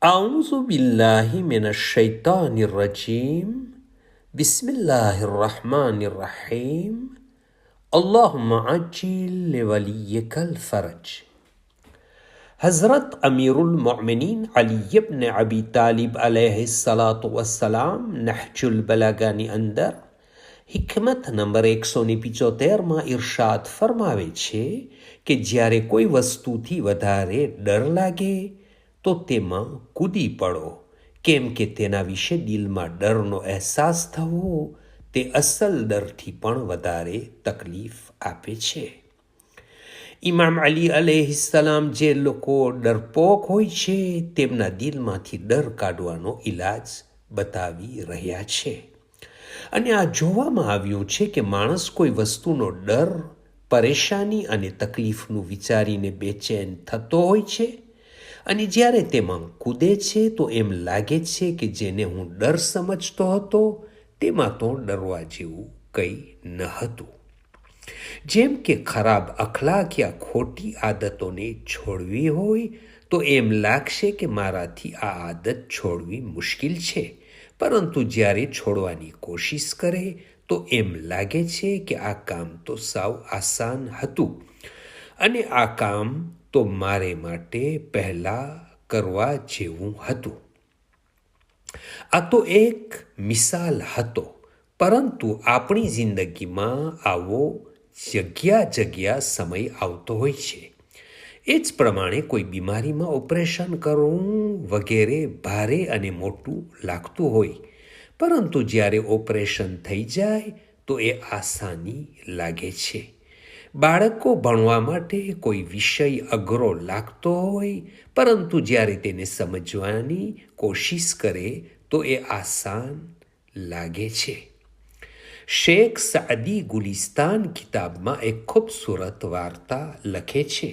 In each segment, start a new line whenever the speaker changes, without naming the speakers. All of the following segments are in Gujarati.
أعوذ بالله من الشيطان الرجيم بسم الله الرحمن الرحيم اللهم عجل لوليك الفرج. हज़रत अमीरुल मोमिनीन अली इब्न अबी तालिब अलैहिस्सलातु वस्सलाम नहजुल बलागाની અંદર હિકમત નંબર 175માં ઇરશાદ ફરમાવે છે કે જ્યારે કોઈ વસ્તુથી વધારે ડર લાગે તો તેમાં કૂદી પડો, કેમ કે તેના વિશે દિલમાં ડરનો અહેસાસ થવો તે અસલ ડરથી પણ વધારે તકલીફ આપે છે. ઇમામ અલી અલૈહિસ્સલામ જે લોકો ડરપોક હોય છે તેમના દિલમાંથી ડર કાઢવાનો ઈલાજ બતાવી રહ્યા છે. અને આ જોવામાં આવ્યું છે કે માણસ કોઈ વસ્તુનો ડર, પરેશાની અને તકલીફનું વિચારીને બેચેન થતો હોય છે અને જ્યારે તેમાં કૂદે છે તો એમ લાગે છે કે જેને હું ડર સમજતો હતો તેમાં તો ડરવા જેવું કંઈ ન હતું. જેમ કે ખરાબ અખલાક યા ખોટી આદતોને છોડવી હોય તો એમ લાગશે કે મારાથી આ આદત છોડવી મુશ્કેલ છે, પરંતુ જ્યારે છોડવાની કોશિશ કરે તો એમ લાગે છે કે આ કામ તો સાવ આસાન હતું અને આ કામ તો મારે માટે પહેલાં કરવા જેવું હતું. આ તો એક મિસાલ હતો, પરંતુ આપણી જિંદગીમાં આવો જગ્યા સમય આવતો હોય છે. એ જ પ્રમાણે કોઈ બીમારીમાં ઓપરેશન કરવું વગેરે ભારે અને મોટું લાગતું હોય, પરંતુ જ્યારે ઓપરેશન થઈ જાય તો એ આસાની લાગે છે. બાળકો ભણવા માટે કોઈ વિષય અઘરો લાગતો હોય, પરંતુ જ્યારે તેને સમજવાની કોશિશ કરે તો એ આસાન લાગે છે. શેખ સાદી ગુલિસ્તાન કિતાબમાં એક ખૂબસૂરત વાર્તા લખે છે.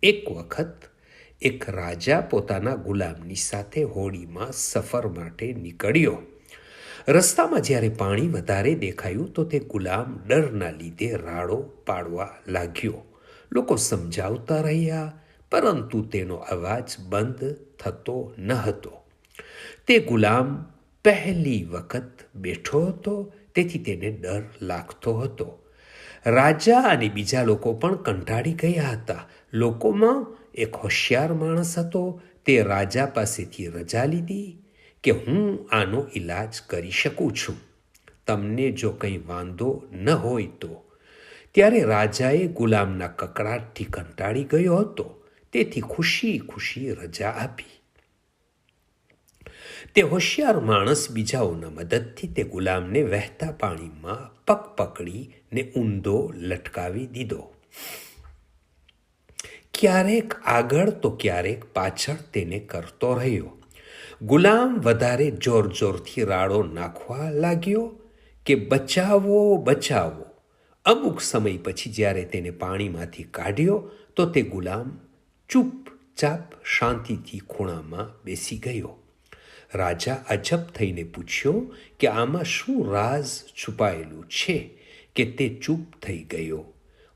એક વખત એક રાજા પોતાના ગુલામની સાથે હોડીમાં સફર માટે નીકળ્યો. રસ્તામાં જ્યારે પાણી વધારે દેખાયું તો તે ગુલામ ડરના લીધે રાડો પાડવા લાગ્યો. લોકો સમજાવતા રહ્યા, પરંતુ તેનો અવાજ બંધ થતો ન હતો. તે ગુલામ પહેલી વખત બેઠો હતો, તેથી તેને ડર લાગતો હતો. રાજા અને બીજા લોકો પણ કંટાળી ગયા હતા. લોકોમાં એક હોશિયાર માણસ હતો. તે રાજા પાસેથી રજા લીધી કે હું આનો ઈલાજ કરી શકું છું, તમને જો કંઈ વાંધો ન હોય તો. ત્યારે રાજાએ ગુલામના કકળાટથી કંટાળી ગયો હતો, તેથી ખુશી રજા આપી. તે હોશિયાર માણસ બીજાઓના મદદથી તે ગુલામને વહેતા પાણીમાં પગ પકડીને ઊંધો લટકાવી દીધો. ક્યારેક આગળ તો ક્યારેક પાછળ તેને કરતો રહ્યો. ગુલામ વધારે જોરથી રાડો નાખવા લાગ્યો કે બચાવો. અમુક સમય પછી જ્યારે તેને પાણીમાંથી કાઢ્યો તો તે ગુલામ ચૂપચાપ શાંતિથી ખૂણામાં બેસી ગયો. રાજા અજબ થઈને પૂછ્યો કે આમાં શું રાઝ છુપાયેલું છે કે તે ચૂપ થઈ ગયો.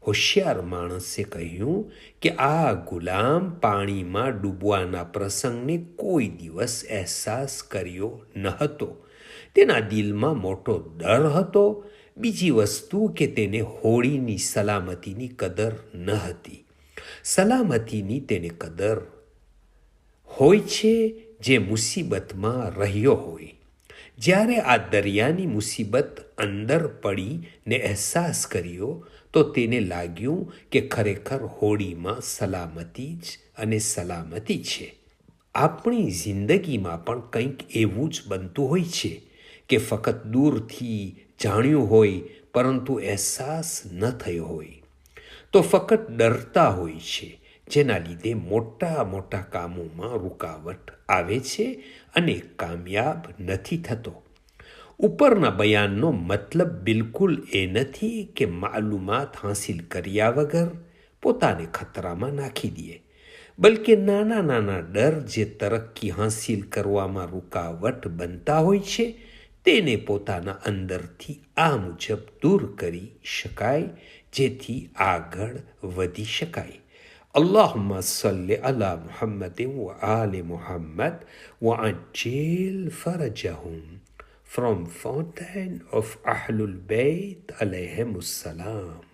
હોશિયાર માણસે કહ્યું કે આ ગુલામ પાણીમાં ડૂબવાના પ્રસંગને કોઈ દિવસ અહેસાસ કર્યો ન હતો. તેના દિલમાં મોટો ડર હતો. બીજી વસ્તુ કે તેને હોડીની સલામતીની કદર ન હતી. સલામતીની તેને કદર હોય છે જે મુસીબતમાં રહ્યો હોય. જ્યારે આ દરિયાની મુસીબત અંદર પડીને અહેસાસ કર્યો તો તેને લાગ્યું કે ખરેખર હોડીમાં સલામતી છે. આપણી જિંદગીમાં પણ કંઈક એવું જ બનતું હોય છે કે ફક્ત દૂરથી જાણ્યું હોય, પરંતુ અહેસાસ ન થયો હોય. તો ફક્ત ડરતા હોય છે, જેના લીધે મોટા કામોમાં રૂકાવટ આવે છે અને કામયાબ નથી થતો. ઉપરના બયાનનો મતલબ બિલકુલ એ નથી કે માલુમાત હાંસિલ કર્યા વગર પોતાને ખતરામાં નાખી દે, બલકે નાના ડર જે તરક્કી હાંસિલ કરવામાં રૂકાવટ બનતા હોય છે તેને પોતાના અંદરથી આ મુજબ દૂર કરી શકાય, જેથી આગળ વધી શકાય. اللهم صل على محمد وآل Muhammad وعجل فرجهم. From Fountain of Ahlul Bayt alayhim salam.